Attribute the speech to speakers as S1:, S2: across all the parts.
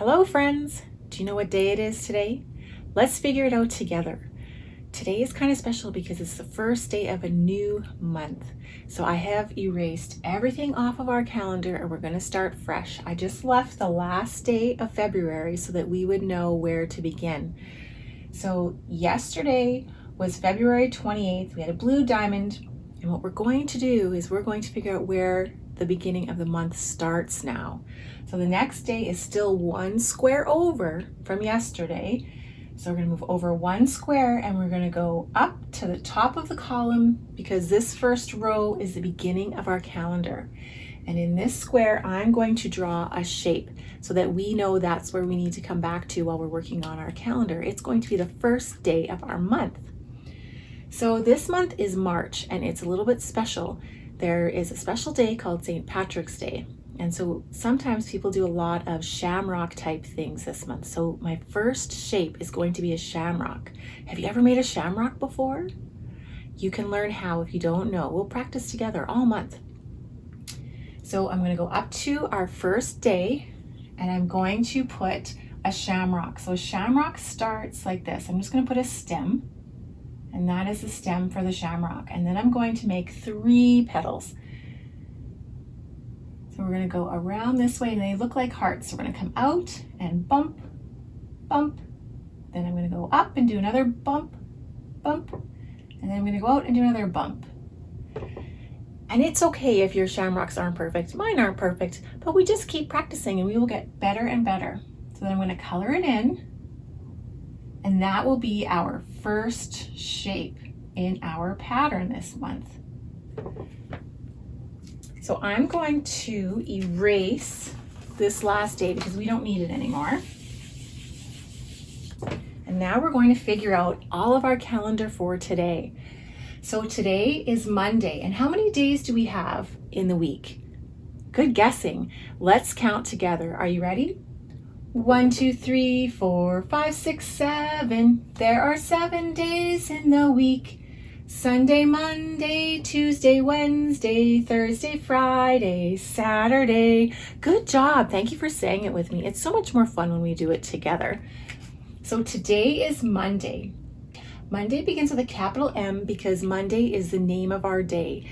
S1: Hello friends! Do you know what day it is today? Let's figure it out together. Today is kind of special because it's the first day of a new month. So I have erased everything off of our calendar and we're going to start fresh. I just left the last day of February so that we would know where to begin. So yesterday was February 28th. We had a blue diamond, and what we're going to do is we're going to figure out where the beginning of the month starts now. So the next day is still one square over from yesterday. So we're going to move over one square and we're going to go up to the top of the column because this first row is the beginning of our calendar. And in this square, I'm going to draw a shape so that we know that's where we need to come back to while we're working on our calendar. It's going to be the first day of our month. So this month is March and it's a little bit special. There is a special day called St. Patrick's Day. And so sometimes people do a lot of shamrock type things this month. So my first shape is going to be a shamrock. Have you ever made a shamrock before? You can learn how if you don't know. We'll practice together all month. So I'm going to go up to our first day and I'm going to put a shamrock. So a shamrock starts like this. I'm just going to put a stem, and that is the stem for the shamrock. And then I'm going to make 3 petals. So we're going to go around this way and they look like hearts. So we're going to come out and bump, bump. Then I'm going to go up and do another bump, bump. And then I'm going to go out and do another bump. And it's okay if your shamrocks aren't perfect. Mine aren't perfect, but we just keep practicing and we will get better and better. So then I'm going to color it in, and that will be our first shape in our pattern this month. So I'm going to erase this last day because we don't need it anymore. And now we're going to figure out all of our calendar for today. So today is Monday, and how many days do we have in the week? Good guessing. Let's count together. Are you ready? 1, 2, 3, 4, 5, 6, 7. There are 7 days in the week. Sunday, Monday, Tuesday, Wednesday, Thursday, Friday, Saturday. Good job. Thank you for saying it with me. It's so much more fun when we do it together. So today is Monday. Monday begins with a capital M because Monday is the name of our day.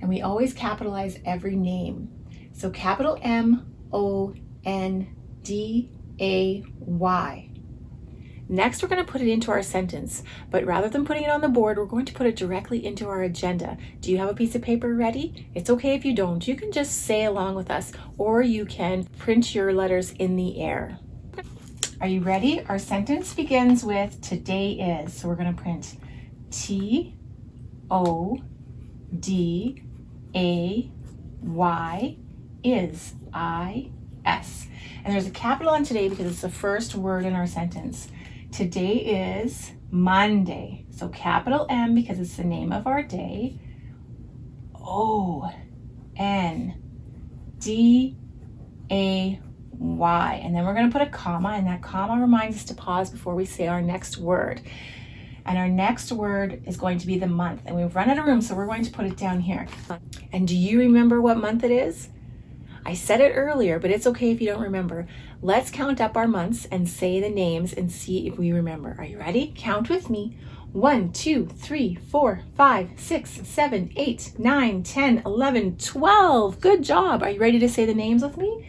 S1: And we always capitalize every name. So capital M-O-N-D-A-Y. Next, we're going to put it into our sentence, but rather than putting it on the board, we're going to put it directly into our agenda. Do you have a piece of paper ready? It's okay if you don't. You can just say along with us, or you can print your letters in the air. Are you ready? Our sentence begins with today is. So we're going to print T-O-D-A-Y is, I-S. And there's a capital on today because it's the first word in our sentence. Today is Monday. So capital M because it's the name of our day. O-N-D-A-Y. And then we're going to put a comma, and that comma reminds us to pause before we say our next word. And our next word is going to be the month. And we've run out of room, so we're going to put it down here. And do you remember what month it is? I said it earlier, but it's okay if you don't remember. Let's count up our months and say the names and see if we remember. Are you ready? Count with me. 1, 2, 3, 4, 5, 6, 7, 8, 9, 10, 11, 12. Good job. Are you ready to say the names with me?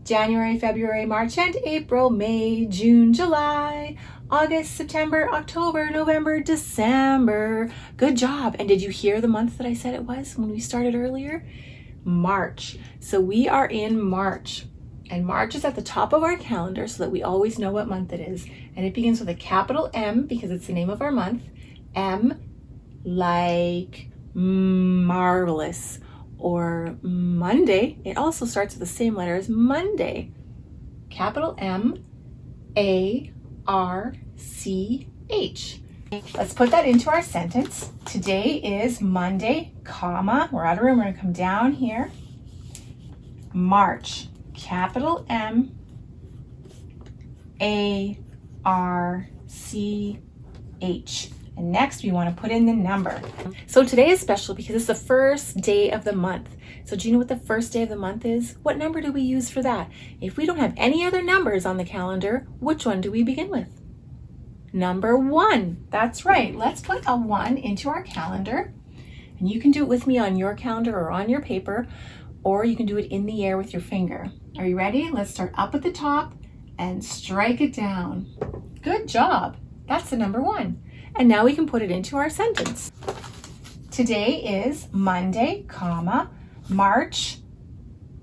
S1: January, February, March, and April, May, June, July, August, September, October, November, December. Good job. And did you hear the month that I said it was when we started earlier? March. So we are in March, and March is at the top of our calendar so that we always know what month it is. And it begins with a capital M because it's the name of our month. M like marvelous, or Monday. It also starts with the same letter as Monday. Capital M-A-R-C-H. Let's put that into our sentence. Today is Monday, comma, we're out of room, we're going to come down here. March, capital M-A-R-C-H. And next we want to put in the number. So today is special because it's the first day of the month. So do you know what the first day of the month is? What number do we use for that? If we don't have any other numbers on the calendar, which one do we begin with? Number 1. That's right. Let's put a 1 into our calendar. And you can do it with me on your calendar or on your paper, or you can do it in the air with your finger. Are you ready? Let's start up at the top and strike it down. Good job. That's the number 1. And now we can put it into our sentence. Today is Monday, March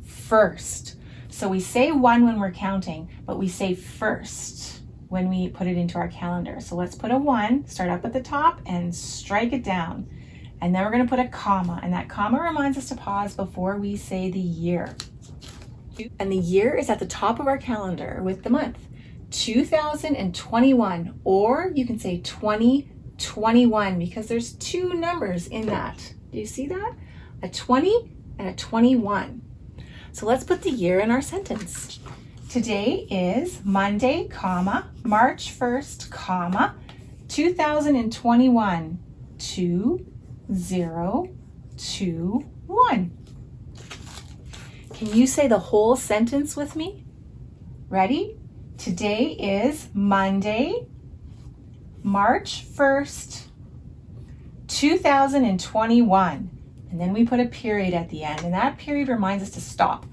S1: 1st. So we say 1 when we're counting, but we say first when we put it into our calendar. So let's put a 1, start up at the top and strike it down. And then we're going to put a comma, and that comma reminds us to pause before we say the year. And the year is at the top of our calendar with the month. 2021, or you can say 2021 because there's 2 numbers in that. Do you see that? A 20 and a 21. So let's put the year in our sentence. Today is Monday, March 1st, 2021, 2021. Can you say the whole sentence with me? Ready? Today is Monday, March 1st, 2021. And then we put a period at the end, and that period reminds us to stop.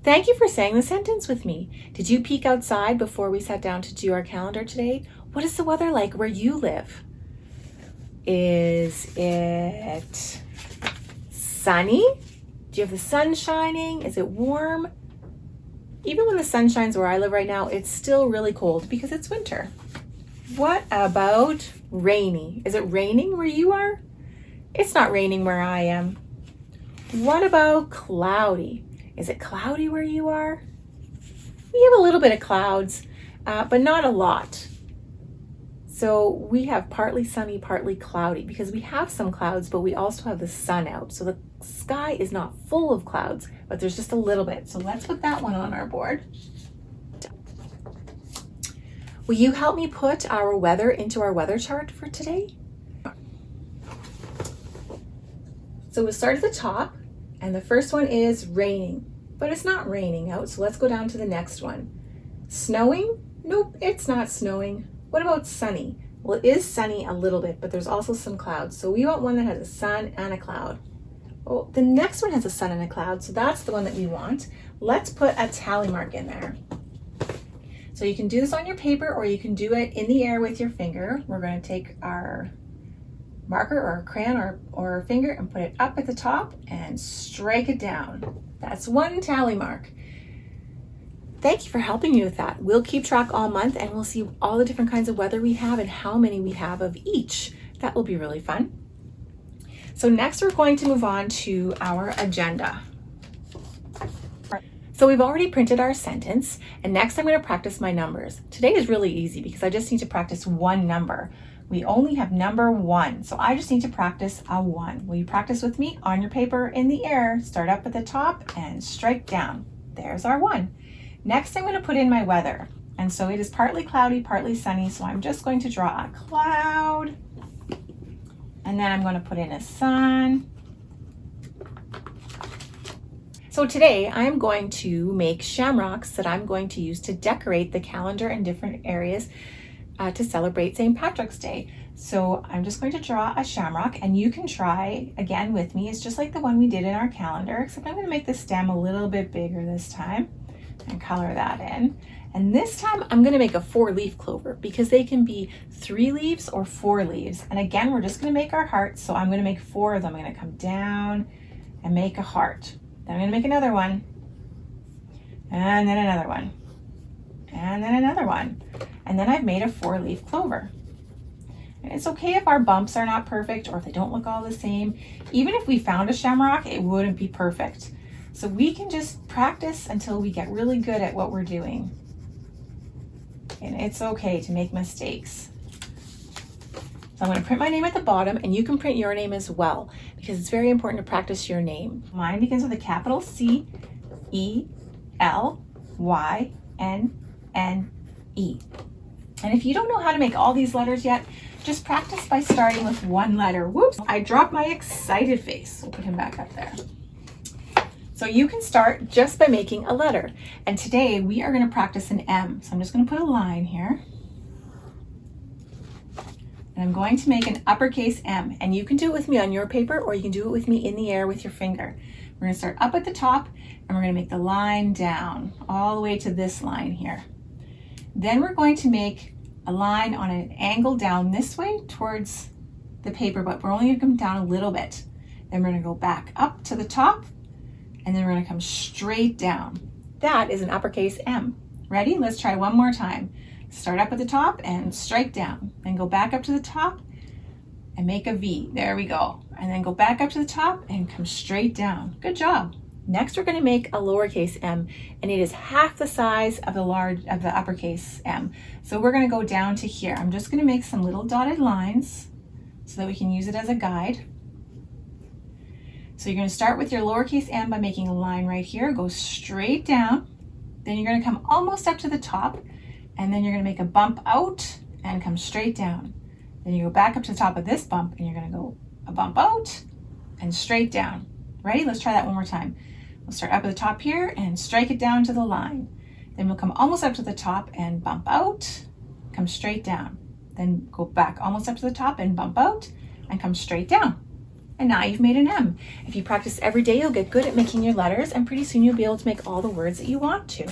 S1: Thank you for saying the sentence with me. Did you peek outside before we sat down to do our calendar today? What is the weather like where you live? Is it sunny? Do you have the sun shining? Is it warm? Even when the sun shines where I live right now, it's still really cold because it's winter. What about rainy? Is it raining where you are? It's not raining where I am. What about cloudy? Is it cloudy where you are? We have a little bit of clouds, but not a lot. So we have partly sunny, partly cloudy because we have some clouds, but we also have the sun out. So the sky is not full of clouds, but there's just a little bit. So let's put that one on our board. Will you help me put our weather into our weather chart for today? So we'll start at the top, and the first one is raining, but it's not raining out. So let's go down to the next one. Snowing? Nope, it's not snowing. What about sunny? Well, it is sunny a little bit, but there's also some clouds. So we want one that has a sun and a cloud. Well, the next one has a sun and a cloud, so that's the one that we want. Let's put a tally mark in there. So you can do this on your paper, or you can do it in the air with your finger. We're going to take our marker or a crayon or a finger and put it up at the top and strike it down. That's 1 tally mark. Thank you for helping me with that. We'll keep track all month, and we'll see all the different kinds of weather we have and how many we have of each. That will be really fun. So next we're going to move on to our agenda. So we've already printed our sentence, and next I'm going to practice my numbers. Today is really easy because I just need to practice 1 number. We only have number 1, so I just need to practice a 1. Will you practice with me on your paper in the air? Start up at the top and strike down. There's our 1. Next I'm going to put in my weather, and so it is partly cloudy, partly sunny, so I'm just going to draw a cloud, and then I'm going to put in a sun. So today I'm going to make shamrocks that I'm going to use to decorate the calendar in different areas to celebrate St. Patrick's Day. So I'm just going to draw a shamrock, and you can try again with me. It's just like the one we did in our calendar, except I'm going to make the stem a little bit bigger this time and color that in. And this time I'm going to make a 4-leaf clover because they can be 3 leaves or 4 leaves. And again, we're just going to make our hearts. So I'm going to make 4 of them. I'm going to come down and make a heart. Then I'm going to make another one, and then another one, and then another one. And then I've made a 4-leaf clover. And it's okay if our bumps are not perfect or if they don't look all the same. Even if we found a shamrock, it wouldn't be perfect. So we can just practice until we get really good at what we're doing. And it's okay to make mistakes. So I'm going to print my name at the bottom, and you can print your name as well because it's very important to practice your name. Mine begins with a capital C-E-L-Y-N-N-E. And if you don't know how to make all these letters yet, just practice by starting with one letter. Whoops, I dropped my excited face. We'll put him back up there. So you can start just by making a letter. And today we are going to practice an M. So I'm just going to put a line here. And I'm going to make an uppercase M. And you can do it with me on your paper, or you can do it with me in the air with your finger. We're going to start up at the top, and we're going to make the line down all the way to this line here. Then we're going to make a line on an angle down this way towards the paper, but we're only going to come down a little bit. Then we're going to go back up to the top, and then we're going to come straight down. That is an uppercase M. Ready? Let's try one more time. Start up at the top and strike down. Then go back up to the top and make a V. There we go. And then go back up to the top and come straight down. Good job. Next, we're going to make a lowercase m, and it is half the size of the uppercase M. So we're going to go down to here. I'm just going to make some little dotted lines so that we can use it as a guide. So you're going to start with your lowercase m by making a line right here. Go straight down. Then you're going to come almost up to the top, and then you're going to make a bump out and come straight down. Then you go back up to the top of this bump, and you're going to go a bump out and straight down. Ready? Let's try that one more time. We'll start up at the top here and strike it down to the line. Then we'll come almost up to the top and bump out, come straight down. Then go back almost up to the top and bump out and come straight down. And now you've made an M. If you practice every day, you'll get good at making your letters, and pretty soon you'll be able to make all the words that you want to.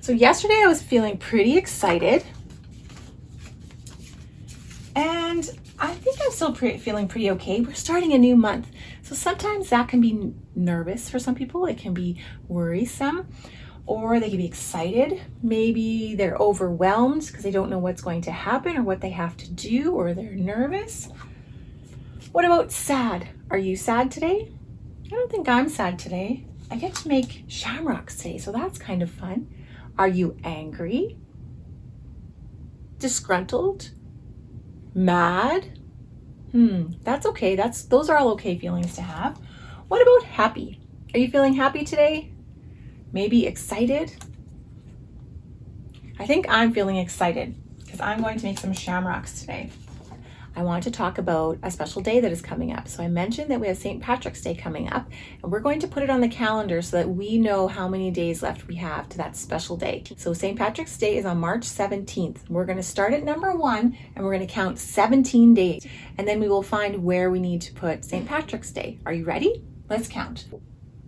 S1: So yesterday I was feeling pretty excited, and I think I'm still feeling pretty okay. We're starting a new month. So sometimes that can be nervous for some people. It can be worrisome, or they can be excited. Maybe they're overwhelmed because they don't know what's going to happen or what they have to do, or they're nervous. What about sad? Are you sad today? I don't think I'm sad today. I get to make shamrocks today, so that's kind of fun. Are you angry? Disgruntled? Mad? That's okay. Those are all okay feelings to have. What about happy? Are you feeling happy today? Maybe excited? I think I'm feeling excited because I'm going to make some shamrocks today. I want to talk about a special day that is coming up. So I mentioned that we have St. Patrick's Day coming up, and we're going to put it on the calendar so that we know how many days left we have to that special day. So St. Patrick's Day is on March 17th. We're going to start at number 1, and we're going to count 17 days, and then we will find where we need to put St. Patrick's Day. Are you ready? Let's count.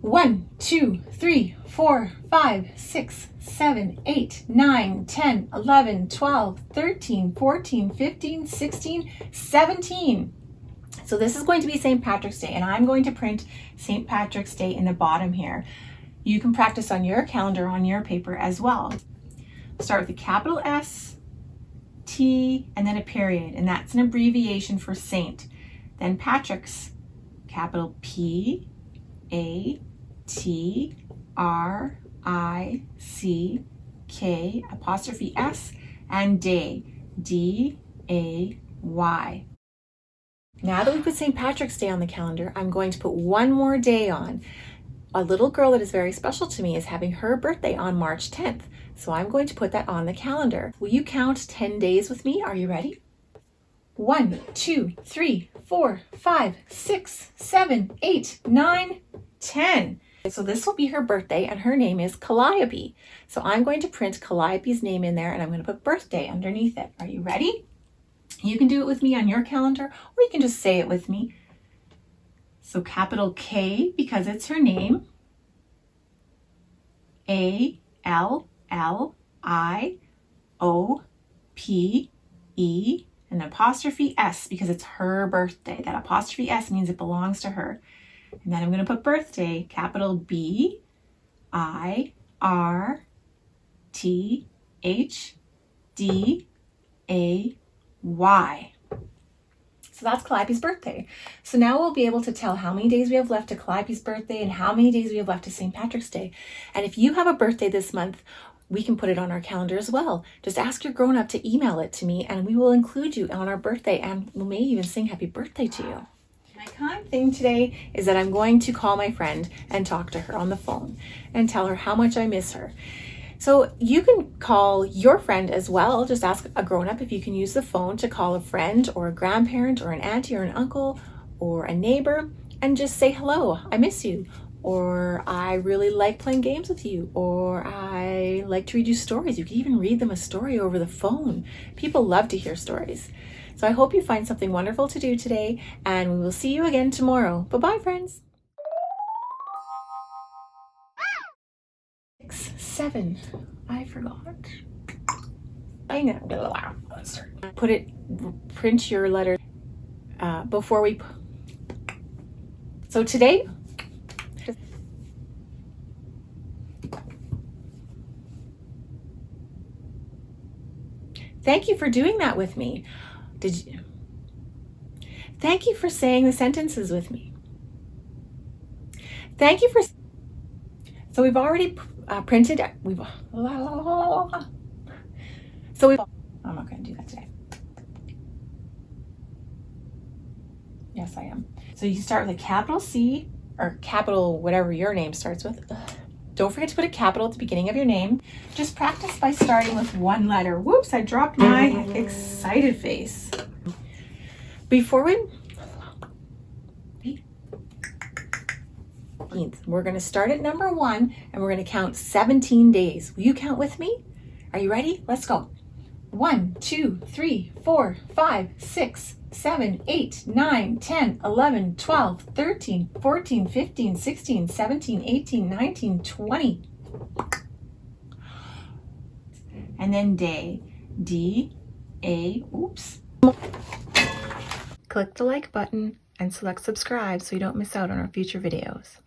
S1: 1, 2, 3, 4, 5, 6, 7, 8, 9, 10, 11, 12, 13, 14, 15, 16, 17. So this is going to be St. Patrick's Day, and I'm going to print St. Patrick's Day in the bottom here. You can practice on your calendar, on your paper as well. Start with a capital S, T, and then a period, and that's an abbreviation for Saint. Then Patrick's, capital P, A, T, R, I, C, K, apostrophe S, and Day, D, A, Y. Now that we put St. Patrick's Day on the calendar, I'm going to put one more day on. A little girl that is very special to me is having her birthday on March 10th, so I'm going to put that on the calendar. Will you count 10 days with me? Are you ready? 1, 2, 3, 4, 5, 6, 7, 8, 9, 10. So this will be her birthday, and her name is Calliope. So I'm going to print Calliope's name in there, and I'm going to put birthday underneath it. Are you ready? You can do it with me on your calendar, or you can just say it with me. So capital K, because it's her name. A, L, L, I, O, P, E, and apostrophe S, because it's her birthday. That apostrophe S means it belongs to her. And then I'm going to put birthday, capital B, I, R, T, H, D, A, Y. So that's Calliope's birthday. So now we'll be able to tell how many days we have left to Calliope's birthday and how many days we have left to St. Patrick's Day. And if you have a birthday this month, we can put it on our calendar as well. Just ask your grown-up to email it to me, and we will include you on our birthday, and we may even sing happy birthday to you. My kind thing today is that I'm going to call my friend and talk to her on the phone and tell her how much I miss her. So you can call your friend as well. Just ask a grown-up if you can use the phone to call a friend or a grandparent or an auntie or an uncle or a neighbor and just say, hello, I miss you. Or I really like playing games with you. Or I like to read you stories. You can even read them a story over the phone. People love to hear stories. So I hope you find something wonderful to do today, and we will see you again tomorrow. Bye-bye, friends. 6, 7. I forgot. I know. Print your letter before we. So today. Thank you for doing that with me. Did you? Thank you for saying the sentences with me. Thank you for. So we've already printed. So we've. I'm not going to do that today. Yes, I am. So you start with a capital C or capital whatever your name starts with. Don't forget to put a capital at the beginning of your name. Just practice by starting with one letter. Whoops, I dropped my excited face. Before we're going to start at number 1 and we're going to count 17 days. Will you count with me? Are you ready? Let's go. 1, 2, 3, 4, 5, 6, 7, 8, 9, 10, 11, 12, 13, 14, 15, 16, 17, 18, 19, 20. And then day. D-A, oops. Click the like button and select subscribe so you don't miss out on our future videos.